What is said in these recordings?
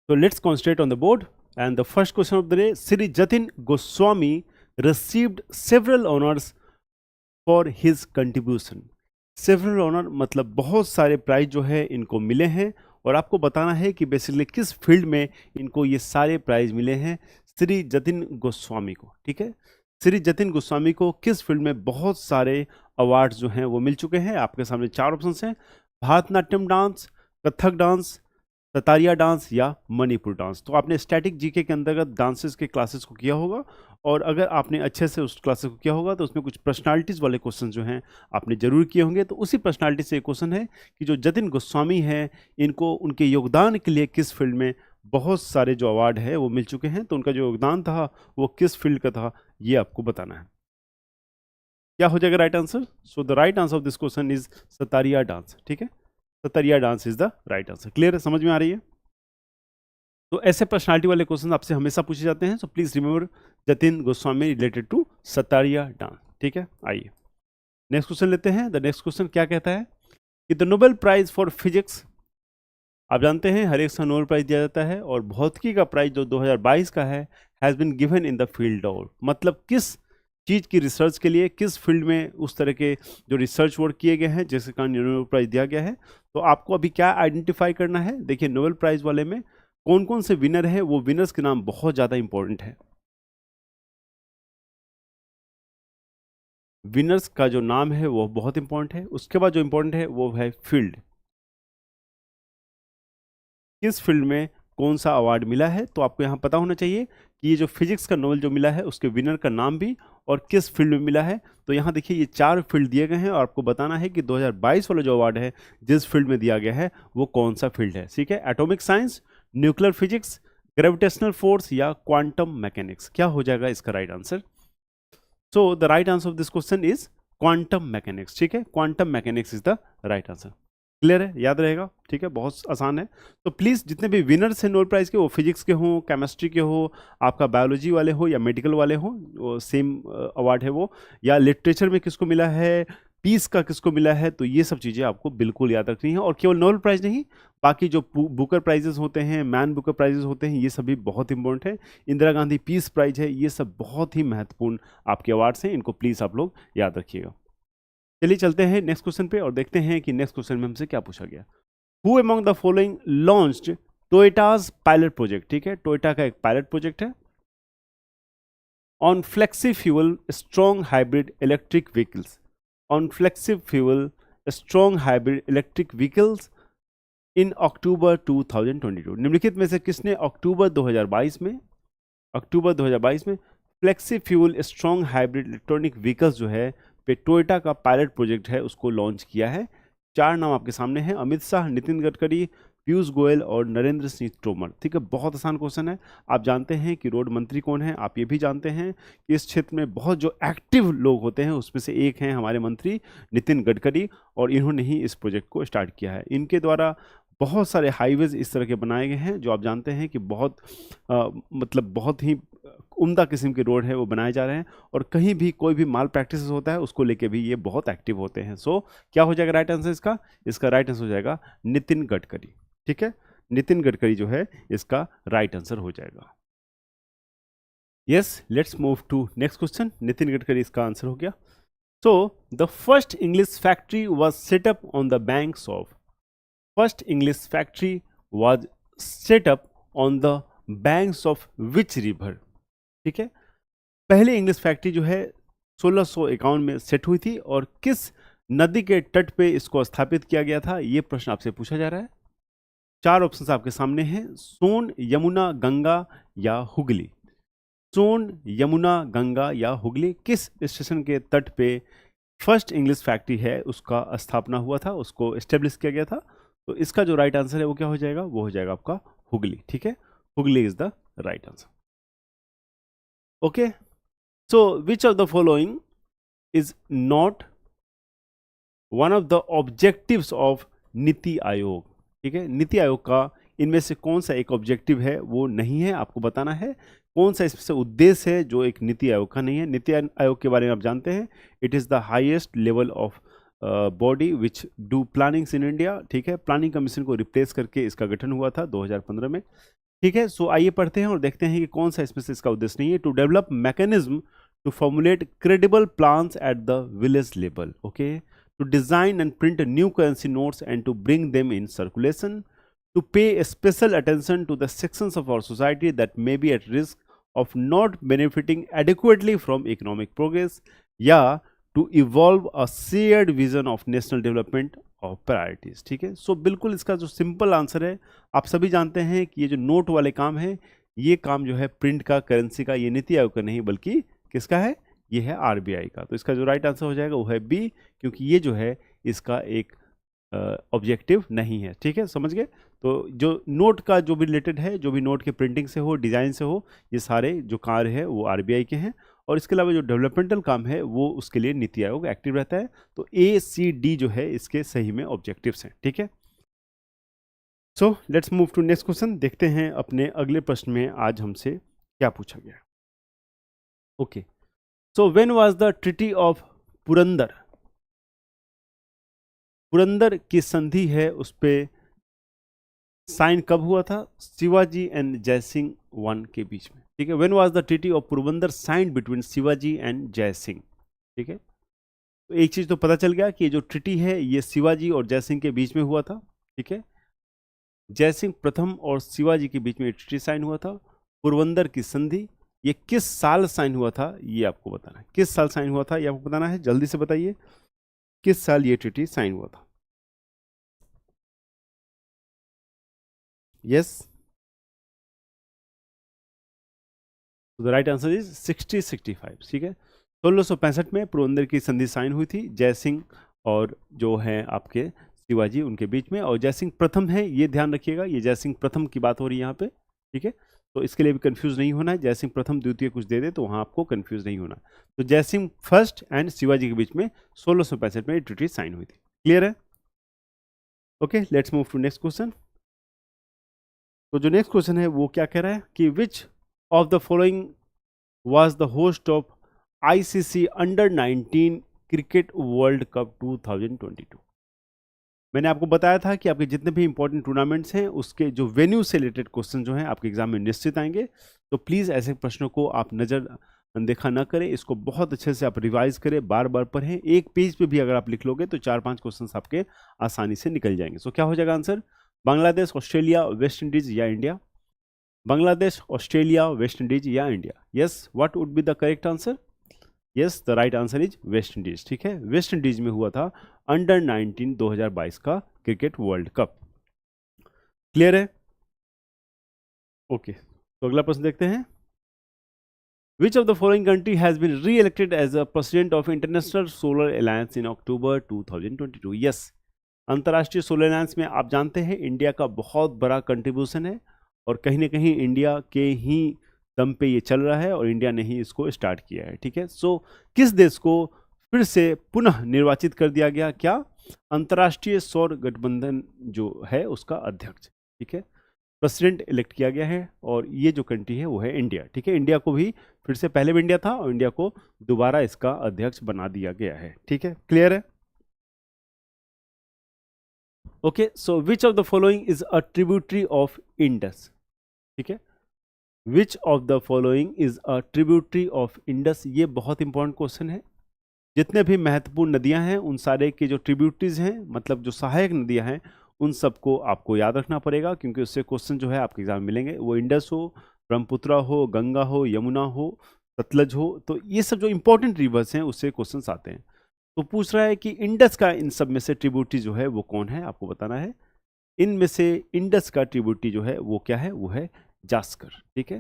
So let's concentrate on the board. And the first question of the day, Sri Jatin Goswami received several honors for his contribution. Several honor मतलब बहुत सारे prize जो है इनको मिले हैं, और आपको बताना है कि बेसिकली किस फील्ड में इनको ये सारे प्राइज मिले हैं श्री जतिन गोस्वामी को। ठीक है, श्री जतिन गोस्वामी को किस फील्ड में बहुत सारे अवार्ड्स जो हैं वो मिल चुके हैं। आपके सामने चार ऑप्शंस हैं, Bharatanatyam dance, Kathak dance, Sattriya dance या मणिपुर डांस। तो आपने स्टैटिक जीके के अंतर्गत डांसेस के क्लासेस को किया होगा, और अगर आपने अच्छे से उस क्लासेस को किया होगा तो उसमें कुछ पर्सनालिटीज़ वाले क्वेश्चन जो हैं आपने जरूर किए होंगे। तो उसी पर्सनालिटी से एक क्वेश्चन है कि जो जतिन गोस्वामी हैं इनको उनके योगदान के लिए किस फील्ड में बहुत सारे जो अवार्ड है वो मिल चुके हैं। तो उनका जो योगदान था वो किस फील्ड का था ये आपको बताना है। क्या हो जाएगा right answer? So the right answer of this question is Sattriya dance. ठीक है, Sattriya dance is the right answer. Clear है, समझ में आ रही है? तो ऐसे पर्सनालिटी वाले क्वेश्चन आपसे हमेशा पूछे जाते हैं। So please remember Jatin Goswami related to Sattriya dance. ठीक है, आइए नेक्स्ट क्वेश्चन लेते हैं। द नेक्स्ट क्वेश्चन क्या कहता है कि the Nobel prize for physics, आप जानते हैं हर एक साल नोबेल प्राइज दिया जाता है, और भौतिकी का प्राइज जो 2022 का है has been given in the field of, मतलब किस चीज़ की रिसर्च के लिए, किस फील्ड में उस तरह के जो रिसर्च वर्क किए गए हैं जिसके कारण नोबेल प्राइज दिया गया है। तो आपको अभी क्या आइडेंटिफाई करना है, देखिए नोबेल प्राइज वाले में कौन कौन से विनर हैं, वो विनर्स के नाम बहुत ज़्यादा इंपॉर्टेंट है। विनर्स का जो नाम है वो बहुत इंपॉर्टेंट है। उसके बाद जो इंपॉर्टेंट है वो है फील्ड, किस फील्ड में कौन सा अवार्ड मिला है। तो आपको यहाँ पता होना चाहिए कि ये जो फिजिक्स का नोबेल जो मिला है उसके विनर का नाम भी और किस फील्ड में मिला है। तो यहाँ देखिए ये चार फील्ड दिए गए हैं, और आपको बताना है कि 2022 वाला जो अवार्ड है जिस फील्ड में दिया गया है वो कौन सा फील्ड है। ठीक है, atomic science, nuclear physics, gravitational force या क्वांटम मैकेनिक्स। क्या हो जाएगा इसका right answer? So the right answer of this question is quantum mechanics. ठीक है, quantum mechanics is the right answer. Clear है, याद रहेगा? ठीक है, बहुत आसान है। तो प्लीज़ जितने भी विनर्स हैं नोबेल प्राइज़ के, वो फिजिक्स के हों, केमिस्ट्री के हो, आपका बायोलॉजी वाले हो या मेडिकल वाले हों, वो सेम अवार्ड है वो, या लिटरेचर में किसको मिला है, पीस का किसको मिला है, तो ये सब चीज़ें आपको बिल्कुल याद रखनी है। और केवल नोबेल प्राइज़ नहीं, बाकी जो बुकर प्राइजेस होते हैं, मैन बुकर प्राइजेस होते हैं, ये सभी बहुत इंपॉर्टेंट है। इंदिरा गांधी पीस प्राइज है, ये सब बहुत ही महत्वपूर्ण आपके अवार्ड्स हैं, इनको प्लीज़ आप लोग याद रखिएगा। चलिए चलते हैं नेक्स्ट क्वेश्चन पे और देखते हैं कि नेक्स्ट क्वेश्चन में हमसे क्या पूछा गया। Who among the following launched Toyota's pilot project. ठीक है, टोयोटा का एक पायलट प्रोजेक्ट है on flexi fuel strong hybrid electric vehicles, on flexi fuel strong hybrid electric vehicles in October 2022। निम्नलिखित में से किसने अक्टूबर 2022 में flexi fuel strong hybrid electronic vehicles जो है पे टोयोटा का पायलट प्रोजेक्ट है उसको लॉन्च किया है? चार नाम आपके सामने हैं, अमित शाह, नितिन गडकरी, पीयूष गोयल और नरेंद्र सिंह तोमर। ठीक है, बहुत आसान क्वेश्चन है। आप जानते हैं कि रोड मंत्री कौन है, आप ये भी जानते हैं कि इस क्षेत्र में बहुत जो एक्टिव लोग होते हैं उसमें से एक हैं हमारे मंत्री नितिन गडकरी, और इन्होंने ही इस प्रोजेक्ट को स्टार्ट किया है। इनके द्वारा बहुत सारे हाईवेज इस तरह के बनाए गए हैं जो आप जानते हैं कि बहुत मतलब बहुत ही उम्दा किस्म के रोड है वो बनाए जा रहे हैं, और कहीं भी कोई भी माल प्रैक्टिस होता है उसको लेके भी ये बहुत एक्टिव होते हैं। सो क्या हो जाएगा राइट आंसर इसका? इसका राइट आंसर हो जाएगा नितिन गडकरी। ठीक है, नितिन गडकरी जो है इसका राइट आंसर हो जाएगा। Yes, let's move to next question. Nitin Gadkari इसका आंसर हो गया। So the first English factory was set up on the banks of, first English factory was set up on the banks of which river. ठीक है, पहली English factory जो है 1651 में set हुई थी, और किस नदी के तट पे इसको स्थापित किया गया था, ये प्रश्न आपसे पूछा जा रहा है। चार ऑप्शंस आपके सामने हैं, सोन, यमुना, गंगा या हुगली। सोन, यमुना, गंगा या हुगली, किस स्टेशन के तट पे फर्स्ट इंग्लिश फैक्ट्री है उसका स्थापना हुआ था, उसको एस्टेब्लिश किया गया था? तो इसका जो राइट आंसर है वो क्या हो जाएगा? वो हो जाएगा आपका हुगली। ठीक है, Hooghly is the right answer. Okay, so which of the following is not one of the objectives of NITI Aayog. ठीक है, नीति आयोग का इनमें से कौन सा एक ऑब्जेक्टिव है वो नहीं है, आपको बताना है कौन सा इसमें से उद्देश्य है जो एक नीति आयोग का नहीं है। नीति आयोग के बारे में आप जानते हैं, it is the highest level of body which do plannings in India. ठीक है, प्लानिंग कमीशन को रिप्लेस करके इसका गठन हुआ था 2015 में। ठीक है, सो आइए पढ़ते हैं और देखते हैं कि कौन सा इसमें से इसका उद्देश्य नहीं है। To develop mechanism to formulate credible plans at the village level, okay, to design and print new currency notes and to bring them in circulation, to pay special attention to the sections of our society that may be at risk of not benefiting adequately from economic progress, या to evolve a shared vision of national development of priorities। ठीक है, सो बिल्कुल इसका जो simple answer है, आप सभी जानते हैं कि ये जो नोट वाले काम है, ये काम जो है प्रिंट का, करेंसी का, ये नीति आयोग का नहीं बल्कि किसका है, ये है आरबीआई का। तो इसका जो राइट आंसर हो जाएगा वो है बी, क्योंकि ये जो है इसका एक ऑब्जेक्टिव नहीं है। ठीक है, समझ गए। तो जो नोट का जो भी रिलेटेड है, जो भी नोट के प्रिंटिंग से हो, डिज़ाइन से हो, ये सारे जो कार्य है वो आरबीआई के हैं। और इसके अलावा जो डेवलपमेंटल काम है वो उसके लिए नीति आयोग एक्टिव रहता है। तो ए सी डी जो है इसके सही में ऑब्जेक्टिव्स हैं। ठीक है, so let's move to next question. देखते हैं अपने अगले प्रश्न में आज हमसे क्या पूछा गया। Okay, so when was the treaty of Purandar, Purandar की संधि है उस पर साइन कब हुआ था, शिवाजी एंड जयसिंह वन के बीच में। ठीक है, when was the treaty of Purandar signed between Shivaji and Jai Singh. ठीक है, तो एक चीज तो पता चल गया कि जो ट्रीटी है ये शिवाजी और जयसिंह के बीच में हुआ था। ठीक है, जयसिंह प्रथम और शिवाजी के बीच में ये ट्रीटी साइन हुआ था। पुरबंदर की संधि ये किस साल साइन हुआ था ये आपको बताना है। किस साल साइन हुआ था ये आपको बताना है, जल्दी से बताइए किस साल ये ट्रीटी साइन हुआ था। Yes, the right answer is 1665। ठीक है, 1665 में पुरंदर की संधि साइन हुई थी जयसिंह और जो है आपके शिवाजी उनके बीच में। और जयसिंह प्रथम है, ये ध्यान रखिएगा, ये जयसिंह प्रथम की बात हो रही है यहाँ पे। ठीक है, तो इसके लिए भी कंफ्यूज नहीं होना है, जयसिंह प्रथम द्वितीय कुछ दे दे तो वहाँ आपको कंफ्यूज नहीं होना। तो जयसिंह फर्स्ट एंड शिवाजी के बीच में 1665 में ट्रीटी साइन हुई थी। क्लियर है? Okay, let's move to next question. तो जो नेक्स्ट क्वेश्चन है वो क्या कह रहा है कि विच of the following was the host of ICC Under-19 cricket world cup 2022। मैंने आपको बताया था कि आपके जितने भी इंपॉर्टेंट टूर्नामेंट्स हैं उसके जो वेन्यू से रिलेटेड क्वेश्चन जो हैं आपके एग्जाम में निश्चित आएंगे। तो प्लीज़ ऐसे प्रश्नों को आप नज़र अनदेखा ना करें, इसको बहुत अच्छे से आप रिवाइज करें, बार बार पढ़ें। एक पेज पे भी अगर आप लिख लोगे तो 4-5 क्वेश्चन आपके आसानी से निकल जाएंगे। सो क्या हो जाएगा answer? Bangladesh, Australia, West Indies या India? Bangladesh, Australia, West Indies या India? Yes, what would be the correct answer? Yes, the right answer is West Indies. ठीक है, वेस्ट इंडीज में हुआ था अंडर-19 2022 का क्रिकेट वर्ल्ड कप। क्लियर है? ओके, तो अगला प्रश्न देखते हैं। Which of the following country has been reelected as a president of international solar alliance in October 2022? Yes, अंतर्राष्ट्रीय सोलर अलायंस में आप जानते हैं इंडिया का बहुत बड़ा कंट्रीब्यूशन है और कहीं ना कहीं इंडिया के ही दम पे ये चल रहा है और इंडिया ने ही इसको स्टार्ट किया है। ठीक है, सो किस देश को फिर से पुनः निर्वाचित कर दिया गया? क्या? अंतर्राष्ट्रीय सौर गठबंधन जो है उसका अध्यक्ष। ठीक है, प्रेसिडेंट इलेक्ट किया गया है और ये जो कंट्री है वो है इंडिया। ठीक है, इंडिया को भी फिर से, पहले भी इंडिया था और इंडिया को दोबारा इसका अध्यक्ष बना दिया गया है। ठीक है, क्लियर है? Okay, so which of the following is a tributary of Indus? ठीक है, विच of the following is a tributary of Indus? ये बहुत इंपॉर्टेंट क्वेश्चन है। जितने भी महत्वपूर्ण नदियां हैं उन सारे के जो ट्रिब्यूटरीज हैं, मतलब जो सहायक नदियां हैं, उन सबको आपको याद रखना पड़ेगा क्योंकि उससे क्वेश्चन जो है आपके एग्जाम में मिलेंगे। वो इंडस हो, ब्रह्मपुत्रा हो, गंगा हो, यमुना हो, सतलज हो, तो ये सब जो इंपॉर्टेंट रिवर्स हैं उससे क्वेश्चन आते हैं। तो पूछ रहा है कि इंडस का इन सब में से ट्रिब्यूटरी जो है वो कौन है, आपको बताना है। इनमें से इंडस का ट्रिब्यूटरी जो है वो क्या है? वो है जास्कर। ठीक है,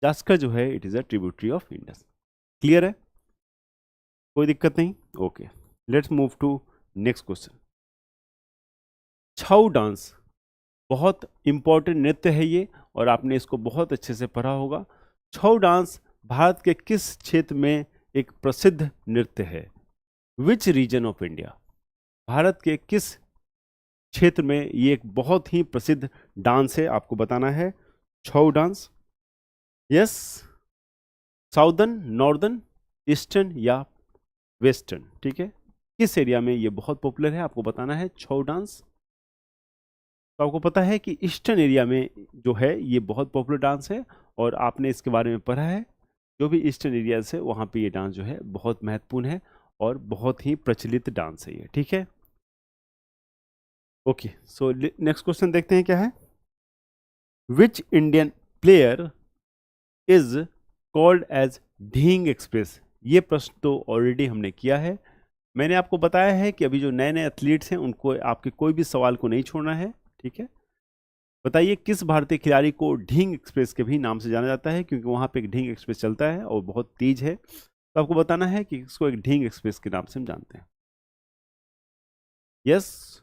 जास्कर जो है it is a tributary of Indus. Clear है? कोई दिक्कत नहीं? Okay, let's move to next question. Chhau dance बहुत इंपॉर्टेंट नृत्य है ये और आपने इसको बहुत अच्छे से पढ़ा होगा। छऊ डांस भारत के किस क्षेत्र में एक प्रसिद्ध नृत्य है? Which region of India? Bharat के किस क्षेत्र में ये एक बहुत ही प्रसिद्ध डांस है, आपको बताना है। Chhau dance, yes, southern, northern, eastern या वेस्टर्न? ठीक है, किस एरिया में ये बहुत पॉपुलर है आपको बताना है छऊ डांस। तो आपको पता है कि ईस्टर्न एरिया में जो है ये बहुत पॉपुलर डांस है, और आपने इसके बारे में पढ़ा है। जो भी ईस्टर्न एरियाज है वहाँ पे ये डांस जो है बहुत महत्वपूर्ण है और बहुत ही प्रचलित डांस है ये, ठीक है। ओके, सो नेक्स्ट क्वेश्चन देखते हैं क्या है। Which Indian player is called as Dhing Express? ये प्रश्न तो ऑलरेडी हमने किया है। मैंने आपको बताया है कि अभी जो नए नए एथलीट्स हैं उनको आपके कोई भी सवाल को नहीं छोड़ना है, ठीक है। बताइए किस भारतीय खिलाड़ी को ढींग एक्सप्रेस के भी नाम से जाना जाता है, क्योंकि वहां पे एक ढींग एक्सप्रेस चलता है और बहुत तेज है। तो आपको बताना है कि इसको एक ढींग एक्सप्रेस के नाम से हम जानते हैं। Yes,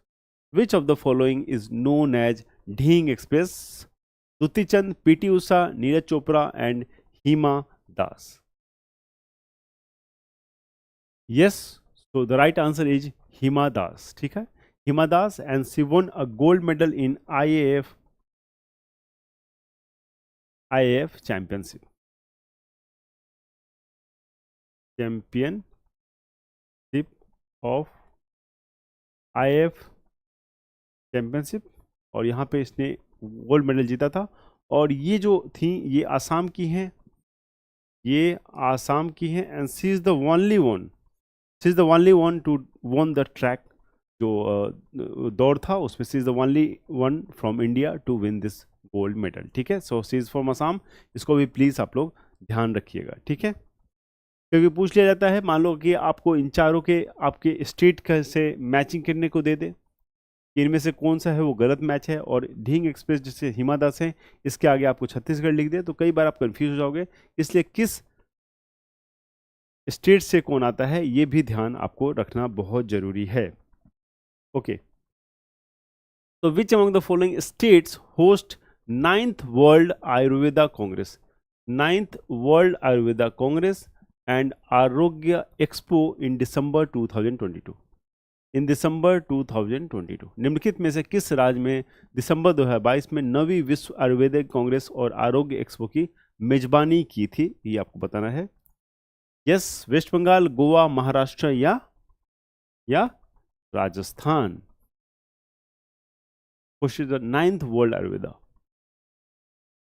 which of the following is known as Dhing Express? Dutee Chand, PT Usha, Neeraj Chopra and Hima Das. Yes, so the right answer is Hima Das, ठीक है। Hima Das, and she won a gold medal in IAF championship of IAF championship, और यहाँ पे इसने गोल्ड मेडल जीता था। और ये जो थी ये आसाम की हैं, ये आसाम की हैं, and she is the only one to won the track. जो दौड़ था उसमें she is the only one from India to win this gold medal, ठीक है। So she is from Assam. इसको भी प्लीज़ आप लोग ध्यान रखिएगा, ठीक है, क्योंकि पूछ लिया जाता है, मान लो कि आपको इन चारों के आपके स्टेट का से मैचिंग करने को दे दे, इनमें से कौन सा है वो गलत मैच है, और ढींग एक्सप्रेस जिससे हिमा दास है इसके आगे आपको छत्तीसगढ़ लिख दे तो कई बार आप कंफ्यूज हो जाओगे। इसलिए किस स्टेट से कौन आता है ये भी ध्यान आपको रखना बहुत जरूरी है। ओके, तो विच among the following states host 9th world Ayurveda Congress? 9th world Ayurveda Congress and आरोग्य एक्सपो इन दिसंबर 2022। इन दिसंबर 2022 निम्नलिखित में से किस राज्य में दिसंबर 2022 में 9वीं विश्व आयुर्वेदिक कांग्रेस और आरोग्य एक्सपो की मेजबानी की थी? ये आपको बताना है। यस, वेस्ट बंगाल, गोवा, महाराष्ट्र या Rajasthan. The 9th world Ayurveda,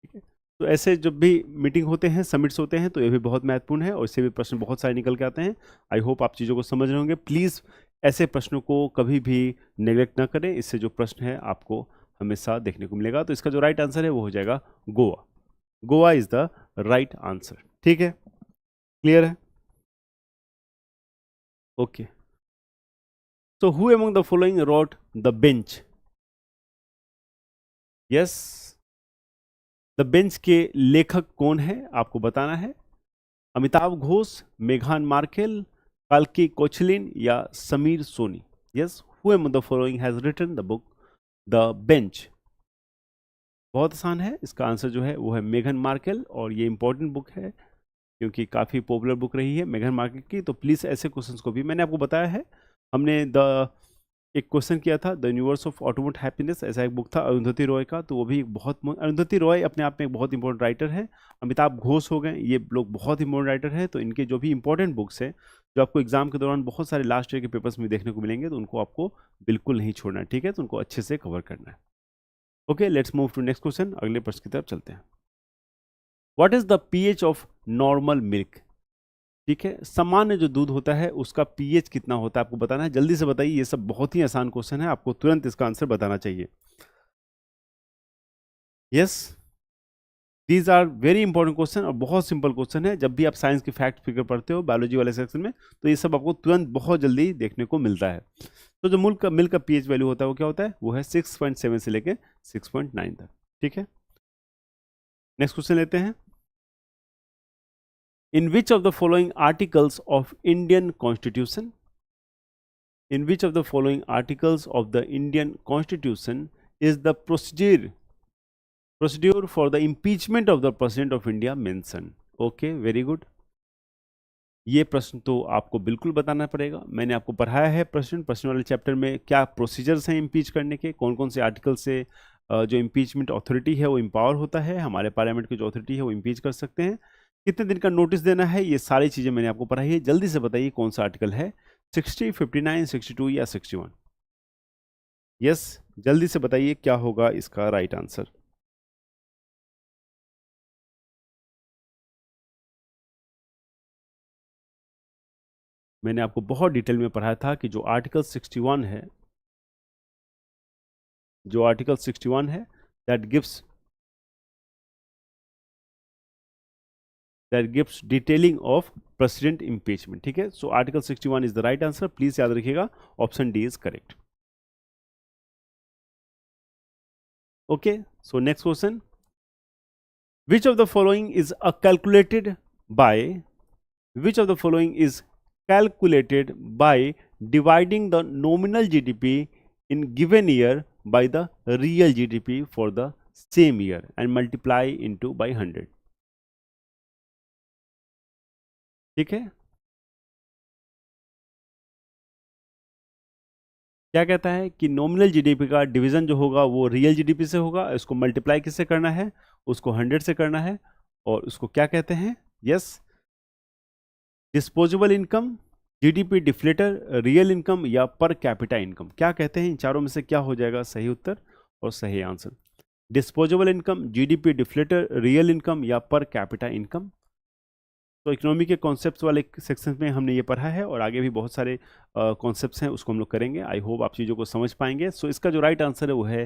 ठीक है। तो ऐसे जब भी मीटिंग होते हैं, समिट्स होते हैं, तो ये भी बहुत महत्वपूर्ण है और इससे भी प्रश्न बहुत सारे निकल के आते हैं। आई होप आप चीज़ों को समझ रहे होंगे। प्लीज़ ऐसे प्रश्नों को कभी भी नेग्लेक्ट ना करें, इससे जो प्रश्न है आपको हमेशा देखने को मिलेगा। तो इसका जो राइट आंसर है वो हो जाएगा Goa. Goa is the right answer, ठीक है, क्लियर है। Okay, so who among the following wrote the bench? Yes, the bench के लेखक कौन है आपको बताना है। अमिताभ घोष, मेघान मार्केल, काल्की कोचलिन या Sameer Soni. Yes, who among the following has written the book the bench? बहुत आसान है, इसका आंसर जो है वो है मेघन मार्केल, और ये इंपॉर्टेंट बुक है क्योंकि काफ़ी पॉपुलर बुक रही है मेघन मार्केल की। तो प्लीज़ ऐसे क्वेश्चंस को भी मैंने आपको बताया है। हमने एक क्वेश्चन किया था the universe of automate happiness, ऐसा एक बुक था अरुंधति रॉय का, तो वो भी अरुंधति रॉय अपने आप में एक बहुत इंपॉर्टेंट राइटर है। अमिताभ घोष हो गए, ये लोग बहुत इंपॉर्टेंट राइटर हैं। तो इनके जो भी इंपॉर्टेंट बुक्स हैं जो आपको एग्जाम के दौरान बहुत सारे लास्ट ईयर के पेपर्स में देखने को मिलेंगे, तो उनको आपको बिल्कुल नहीं छोड़ना है, ठीक है। तो उनको अच्छे से कवर करना है। Okay, let's move to next question. अगले प्रश्न की तरफ चलते हैं। What is the pH of normal milk? ठीक है, सामान्य जो दूध होता है उसका पीएच कितना होता है आपको बताना है। जल्दी से बताइए, ये सब बहुत ही आसान क्वेश्चन है, आपको तुरंत इसका आंसर बताना चाहिए। Yes, these are very important question और बहुत सिंपल क्वेश्चन है। जब भी आप साइंस के फैक्ट फिगर पढ़ते हो बायोलॉजी वाले सेक्शन में, तो ये सब आपको तुरंत बहुत जल्दी देखने को मिलता है। तो जो मिल्क का पीएच वैल्यू होता है वो क्या होता है? वो है 6.7 से लेके 6.9 तक, ठीक है। नेक्स्ट क्वेश्चन लेते हैं। In which of the following articles of Indian Constitution? In which of the following articles of the Indian Constitution is the procedure for the impeachment of the President of India mentioned? Okay, very good. ये प्रश्न तो आपको बिल्कुल बताना पड़ेगा। मैंने आपको पढ़ाया है प्रश्न वाले चैप्टर में क्या प्रोसीजर्स हैं इम्पीच करने के, कौन कौन से आर्टिकल से जो इम्पीचमेंट अथॉरिटी है वो एम्पावर होता है, हमारे पार्लियामेंट की जो अथॉरिटी है वो इम्पीच कर सकते हैं, कितने दिन का नोटिस देना है, ये सारी चीज़ें मैंने आपको पढ़ाई है। जल्दी से बताइए कौन सा आर्टिकल है, 60, 59, 62 या 61? यस, जल्दी से बताइए क्या होगा इसका राइट आंसर। मैंने आपको बहुत डिटेल में पढ़ाया था कि जो आर्टिकल 61 है, जो आर्टिकल 61 है, that gives detailing of president impeachment. ठीक है, so article 61 is the right answer, please याद रखिएगा, option D is correct. Okay, so next question, which of the following is a calculated by which of the following is calculated by dividing the nominal GDP in given year by the real GDP for the same year and multiply into by 100? ठीक है, क्या कहता है कि nominal GDP का division जो होगा वो रियल जीडीपी से होगा, इसको मल्टीप्लाई किससे करना है, उसको 100 से करना है, और उसको क्या कहते हैं, yes, disposable income, GDP deflator, real income या पर कैपिटा इनकम, क्या कहते हैं, इन चारों में से क्या हो जाएगा सही उत्तर और सही answer, disposable income, GDP deflator, real income या पर कैपिटा इनकम। तो इकोनॉमी के कॉन्सेप्ट्स वाले सेक्शन में हमने ये पढ़ा है, और आगे भी बहुत सारे कॉन्सेप्ट्स हैं, उसको हम लोग करेंगे। आई होप आप चीज़ों को समझ पाएंगे। सो इसका जो राइट आंसर है वो है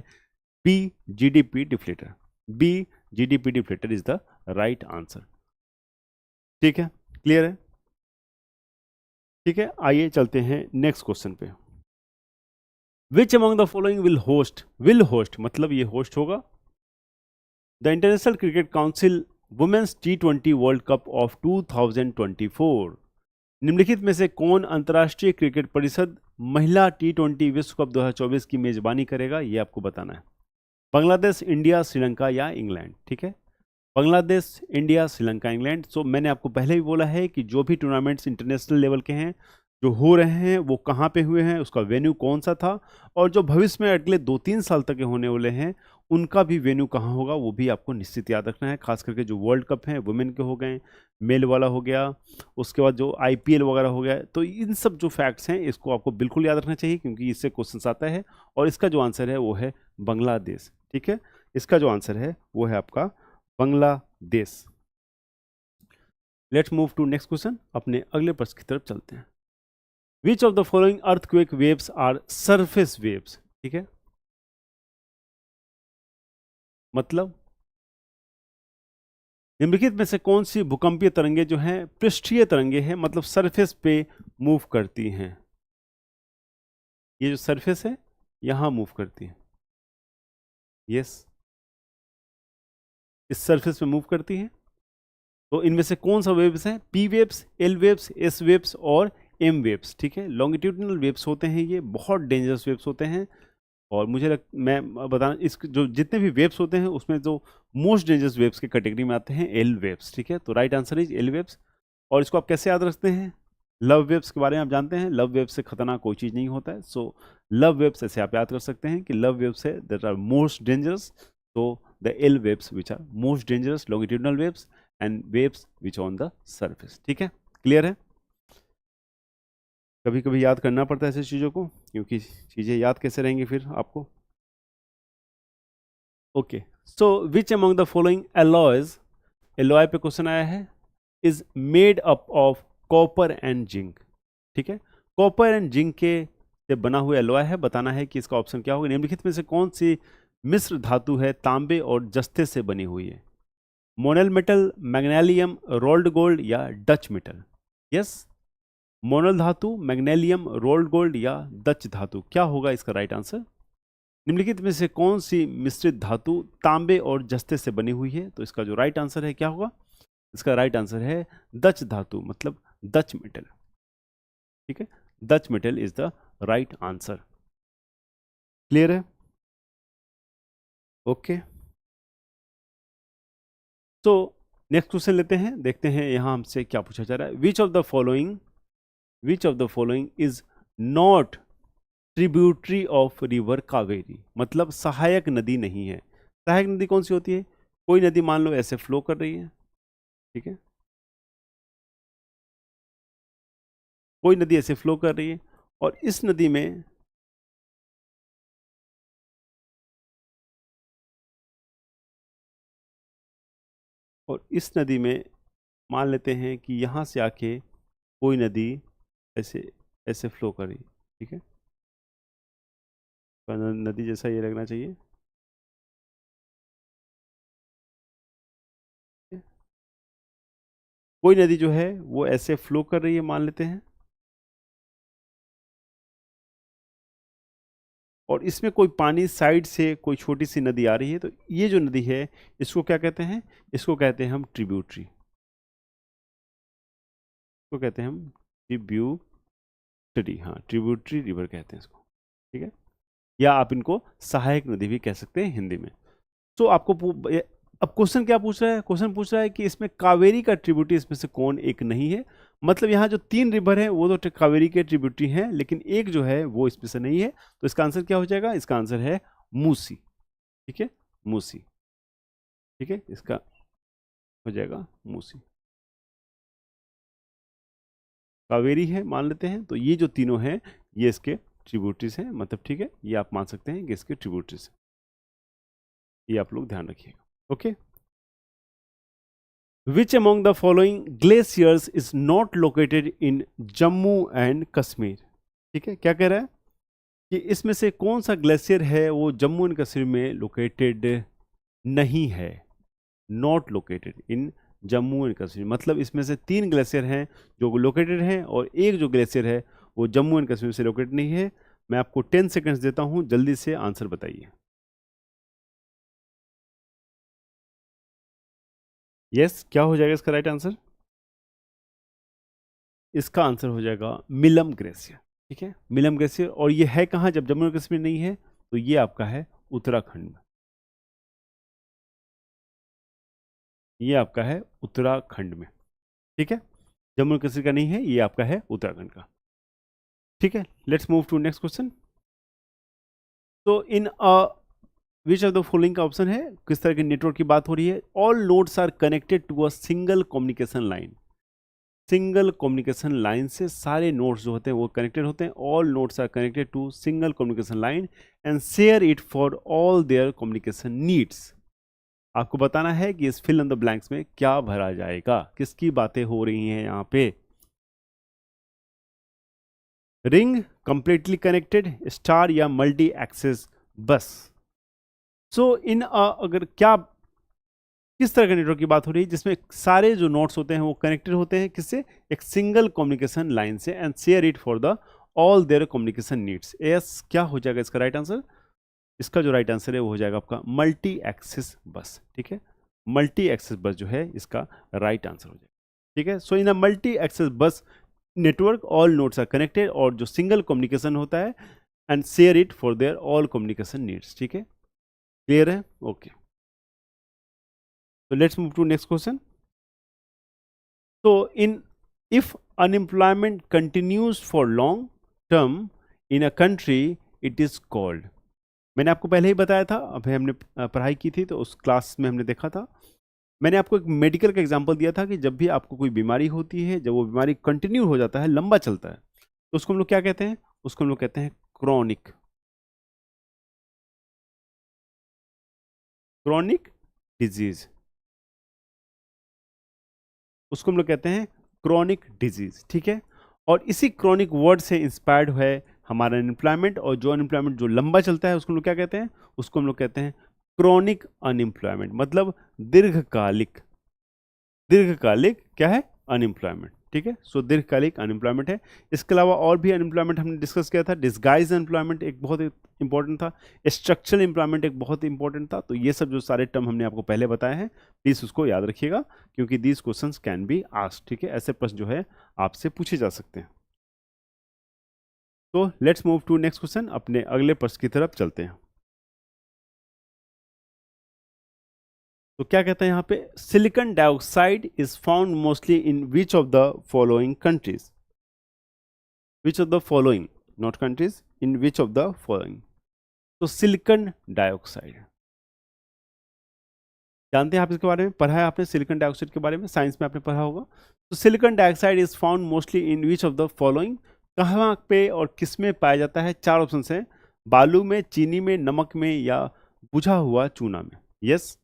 b, GDP deflator. B, GDP deflator is the right answer. ठीक है, क्लियर है? ठीक है, आइए चलते हैं नेक्स्ट क्वेश्चन पे। Which among the following will host मतलब ये होस्ट होगा the international cricket council women's T20 world cup of 2024। निम्नलिखित में से कौन अंतर्राष्ट्रीय क्रिकेट परिषद महिला T20 विश्व कप 2024 की मेजबानी करेगा, ये आपको बताना है। बांग्लादेश, इंडिया, श्रीलंका या इंग्लैंड। ठीक है, बांग्लादेश, इंडिया, श्रीलंका, इंग्लैंड। सो मैंने आपको पहले भी बोला है कि जो भी टूर्नामेंट्स इंटरनेशनल लेवल के हैं जो हो रहे हैं वो कहाँ पे हुए हैं, उसका वेन्यू कौन सा था, और जो भविष्य में अगले 2-3 साल तक के होने वाले हैं उनका भी वेन्यू कहाँ होगा, वो भी आपको निश्चित याद रखना है। खास करके जो वर्ल्ड कप हैं वुमेन के हो गए, मेल वाला हो गया, उसके बाद जो IPL वगैरह हो गया, तो इन सब जो फैक्ट्स हैं इसको आपको बिल्कुल याद रखना चाहिए, क्योंकि इससे क्वेश्चन आता है। और इसका जो आंसर है वो है बांग्लादेश। ठीक है, इसका जो आंसर है वो है आपका Bangladesh. Let's move to next question, अपने अगले प्रश्न की तरफ चलते हैं। Which of the following earthquake waves are surface waves. ठीक है, मतलब निम्नलिखित में से कौन सी भूकंपीय तरंगे जो हैं पृष्ठीय तरंगे हैं, मतलब सरफेस पे मूव करती हैं। ये जो सरफेस है यहां मूव करती है, यस, इस सरफेस पे मूव करती है। तो इनमें से कौन सा वेव्स है, P waves, L waves, S waves और M वेव्स। ठीक है, लॉन्गिट्यूडिनल वेव्स होते हैं, ये बहुत डेंजरस वेव्स होते हैं। और मैं बताना, इस जो जितने भी वेव्स होते हैं उसमें जो मोस्ट डेंजरस वेव्स के कैटेगरी में आते हैं एल वेव्स। ठीक है, तो right answer is L waves. और इसको आप कैसे याद रखते हैं, लव वेव्स के बारे में आप जानते हैं, लव वेव्स से खतरनाक कोई चीज़ नहीं होता है। सो लव वेव्स ऐसे आप याद कर सकते हैं कि लव वेव्स है दैट आर मोस्ट डेंजरस, तो the L waves which are most dangerous longitudinal waves and waves which on the surface. ठीक है, क्लियर है? कभी कभी याद करना पड़ता है ऐसी चीज़ों को, क्योंकि चीज़ें याद कैसे रहेंगी फिर आपको। Okay, so which among the following alloys, alloy पे क्वेश्चन आया है, is made up of copper and zinc. ठीक है, कॉपर एंड जिंक के से बना हुआ एलॉय है, बताना है कि इसका ऑप्शन क्या होगा। निम्नलिखित में से कौन सी मिश्र धातु है तांबे और जस्ते से बनी हुई है, मोनल मेटल, मैग्नेलियम, रोल्ड गोल्ड या डच मेटल। यस, मोनल धातु, मैग्नेलियम, रोल्ड गोल्ड या डच धातु, क्या होगा इसका राइट आंसर। निम्नलिखित में से कौन सी मिश्रित धातु तांबे और जस्ते से बनी हुई है, तो इसका जो राइट आंसर है क्या होगा, इसका राइट आंसर है डच धातु, मतलब डच मेटल। ठीक है, Dutch metal is the right answer. Clear है? ओके, तो नेक्स्ट क्वेश्चन लेते हैं, देखते हैं यहां हमसे क्या पूछा जा रहा है। विच of the following is not tributary of river Kaveri, मतलब सहायक नदी नहीं है। सहायक नदी कौन सी होती है, कोई नदी मान लो ऐसे फ्लो कर रही है, ठीक है, कोई नदी ऐसे फ्लो कर रही है और इस नदी में और इस नदी में मान लेते हैं कि यहाँ से आके कोई नदी ऐसे ऐसे फ्लो कर रही है, ठीक है, तो नदी जैसा ये लगना चाहिए। कोई नदी जो है वो ऐसे फ्लो कर रही है मान लेते हैं, और इसमें कोई पानी साइड से कोई छोटी सी नदी आ रही है, तो ये जो नदी है इसको क्या कहते हैं? इसको कहते हैं हम ट्रिब्यूटरी, इसको कहते हैं हम ट्रिब्यूटरी, हाँ ट्रिब्यूटरी रिवर कहते हैं इसको, ठीक है, या आप इनको सहायक नदी भी कह सकते हैं हिंदी में। तो आपको अब क्वेश्चन क्या पूछ रहा है? क्वेश्चन पूछ रहा है कि इसमें कावेरी का ट्रिब्यूटरी इसमें से कौन एक नहीं है। मतलब यहाँ जो 3 रिवर हैं वो तो कावेरी के ट्रिब्यूटरी हैं, लेकिन एक जो है वो इसमें से नहीं है। तो इसका आंसर क्या हो जाएगा? इसका आंसर है मूसी, ठीक है, मूसी, ठीक है, इसका हो जाएगा मूसी। कावेरी है मान लेते हैं, तो ये जो तीनों हैं ये इसके ट्रिब्यूटरीज हैं, मतलब ठीक है, ये आप मान सकते हैं कि इसके ट्रिब्यूटरीज हैं। ये आप लोग ध्यान रखिएगा, okay. Which among the following glaciers is not located in Jammu and Kashmir? ठीक है, क्या कह रहा है कि इसमें से कौन सा ग्लेशियर है वो जम्मू एंड कश्मीर में लोकेटेड नहीं है, not located in Jammu and Kashmir. मतलब इसमें से 3 ग्लेशियर हैं जो लोकेटेड हैं और एक जो ग्लेशियर है वो जम्मू एंड कश्मीर से लोकेटेड नहीं है। मैं आपको 10 सेकंड्स देता हूं, जल्दी से आंसर बताइए। यस, क्या हो जाएगा इसका राइट आंसर? इसका आंसर हो जाएगा मिलम ग्लेशियर, ठीक है, मिलम ग्लेशियर। और ये है कहाँ? जब जम्मू एंड कश्मीर नहीं है तो ये आपका है उत्तराखंड में, ये आपका है उत्तराखंड में, ठीक है, जम्मू एंड कश्मीर का नहीं है, ये आपका है उत्तराखंड का, ठीक है। Let's move to next question. तो in which of the following का ऑप्शन है, किस तरह के नेटवर्क की बात हो रही है? All nodes are connected to a single communication line. Single communication line से सारे नोड्स जो होते हैं वो कनेक्टेड होते हैं। All nodes are connected to single communication line and share it for all their communication needs. आपको बताना है कि इस फिल इन द ब्लैंक्स में क्या भरा जाएगा, किसकी बातें हो रही हैं यहाँ पे? रिंग, कंप्लीटली कनेक्टेड, स्टार या मल्टी एक्सेस बस। सो इन अगर क्या किस तरह के नेटवर्क की बात हो रही है जिसमें सारे जो नोड्स होते हैं वो कनेक्टेड होते हैं किससे? एक सिंगल कम्युनिकेशन लाइन से and share it for the all their communication needs. Yes, क्या हो जाएगा इसका राइट आंसर? इसका जो राइट आंसर है वो हो जाएगा आपका मल्टी एक्सेस बस, ठीक है, मल्टी एक्सेस बस जो है इसका राइट आंसर हो जाएगा, ठीक है। So in a multi access bus network all nodes are connected, और जो सिंगल कम्युनिकेशन होता है and share it for their all communication needs, ठीक है, क्लियर है? Okay, so let's move to next question. So in if unemployment continues for long term in a country it is called। मैंने आपको पहले ही बताया था, अभी हमने पढ़ाई की थी तो उस क्लास में हमने देखा था, मैंने आपको एक मेडिकल का एग्जांपल दिया था कि जब भी आपको कोई बीमारी होती है, जब वो बीमारी कंटिन्यू हो जाता है, लंबा चलता है, तो उसको हम लोग क्या कहते हैं? उसको हम लोग कहते हैं क्रॉनिक, क्रॉनिक डिजीज, उसको हम लोग कहते हैं क्रॉनिक डिजीज, ठीक है। और इसी क्रॉनिक वर्ड से इंस्पायर्ड है हमारा अनएम्प्लॉयमेंट, और जो अनएम्प्लॉयमेंट जो लंबा चलता है उसको हम लोग क्या कहते हैं? उसको हम लोग कहते हैं क्रॉनिक अनएम्प्लॉयमेंट, मतलब दीर्घकालिक, दीर्घकालिक क्या है? अनएम्प्लॉयमेंट, ठीक है। सो दीर्घकालिक अनएम्प्लॉयमेंट है। इसके अलावा और भी अनएम्प्लॉयमेंट हमने डिस्कस किया था। डिस्गाइज अनएम्प्लॉयमेंट एक बहुत इंपॉर्टेंट था, स्ट्रक्चरल एम्प्लॉयमेंट एक बहुत इंपॉर्टेंट था। तो ये सब जो सारे टर्म हमने आपको पहले बताए हैं, प्लीज उसको याद रखिएगा, क्योंकि these questions can be asked, ठीक है, ऐसे प्रश्न जो है आपसे पूछे जा सकते हैं। तो let's move to next question, अपने अगले प्रश्न की तरफ चलते हैं। तो क्या कहते हैं यहाँ पे? Silicon dioxide is found mostly in which of the following countries? Which of the following, not countries, in which of the following. तो सिलिकॉन डाइऑक्साइड जानते हैं आप, इसके बारे में पढ़ा है आपने? सिलिकॉन डाइऑक्साइड के बारे में साइंस में आपने पढ़ा होगा। तो silicon dioxide is found mostly in which of the following, कहाँ पे और किस में पाया जाता है? 4 ऑप्शन है, बालू में, चीनी में, नमक में, या बुझा हुआ चूना में। यस,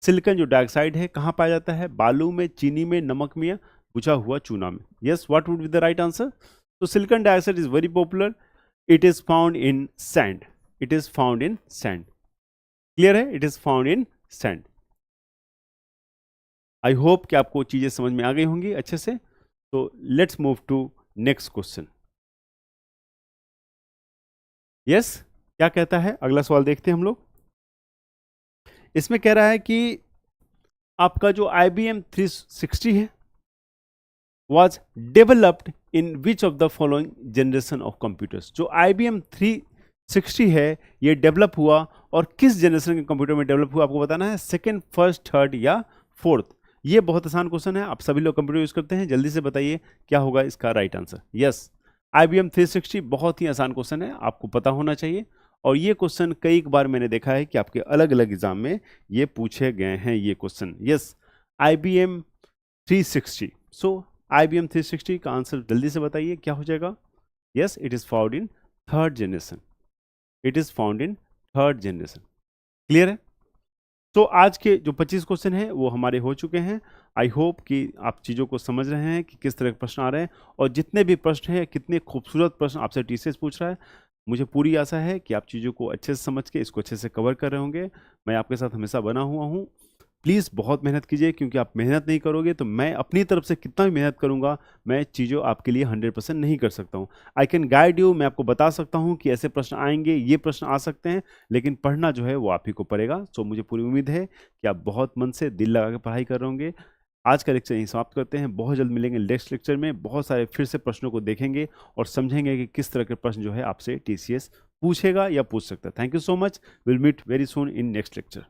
सिलिकॉन जो डाइऑक्साइड है कहाँ पाया जाता है? बालू में, चीनी में, नमक में या बुझा हुआ चूना में? Yes, what would be the right answer? तो silicon dioxide is very popular. It is found in sand. It is found in sand. Clear है? It is found in sand. I hope कि आपको चीजें समझ में आ गई होंगी अच्छे से. तो let's move to next question. Yes, क्या कहता है? अगला सवाल देखते हैं हम लोग. इसमें कह रहा है कि आपका जो IBM 360 है was developed in which of the following generation of computers? जो IBM 360 है ये डेवलप हुआ और किस जनरेशन के कंप्यूटर में डेवलप हुआ आपको बताना है. सेकंड, फर्स्ट, थर्ड या फोर्थ. ये बहुत आसान क्वेश्चन है. आप सभी लोग कंप्यूटर यूज करते हैं. जल्दी से बताइए क्या होगा इसका राइट आंसर. यस, IBM 360 बहुत ही आसान क्वेश्चन है, आपको पता होना चाहिए. और ये क्वेश्चन कई बार मैंने देखा है कि आपके अलग अलग एग्जाम में ये पूछे गए हैं ये क्वेश्चन. Yes, IBM 360. सो IBM 360 का आंसर जल्दी से बताइए क्या हो जाएगा. Yes, it is found in third generation. It is found in third generation. Clear है? तो आज के जो 25 क्वेश्चन हैं वो हमारे हो चुके हैं. आई होप कि आप चीज़ों को समझ रहे हैं कि किस तरह के प्रश्न आ रहे हैं और जितने भी प्रश्न हैं कितने खूबसूरत प्रश्न आपसे TCS पूछ रहा है. मुझे पूरी आशा है कि आप चीज़ों को अच्छे से समझ के इसको अच्छे से कवर कर रहे होंगे. मैं आपके साथ हमेशा बना हुआ हूँ. प्लीज़ बहुत मेहनत कीजिए क्योंकि आप मेहनत नहीं करोगे तो मैं अपनी तरफ से कितना भी मेहनत करूंगा मैं चीज़ों आपके लिए 100% नहीं कर सकता हूं. I can guide you. मैं आपको बता सकता हूं कि ऐसे प्रश्न आएंगे, ये प्रश्न आ सकते हैं, लेकिन पढ़ना जो है वो आप ही को पड़ेगा. सो मुझे पूरी उम्मीद है कि आप बहुत मन से दिल लगा के पढ़ाई कर रहे होंगे. आज का लेक्चर यहीं समाप्त करते हैं. बहुत जल्द मिलेंगे नेक्स्ट लेक्चर में. बहुत सारे फिर से प्रश्नों को देखेंगे और समझेंगे कि किस तरह के प्रश्न जो है आपसे TCS पूछेगा या पूछ सकता है. Thank you so much. Will meet very soon in next lecture.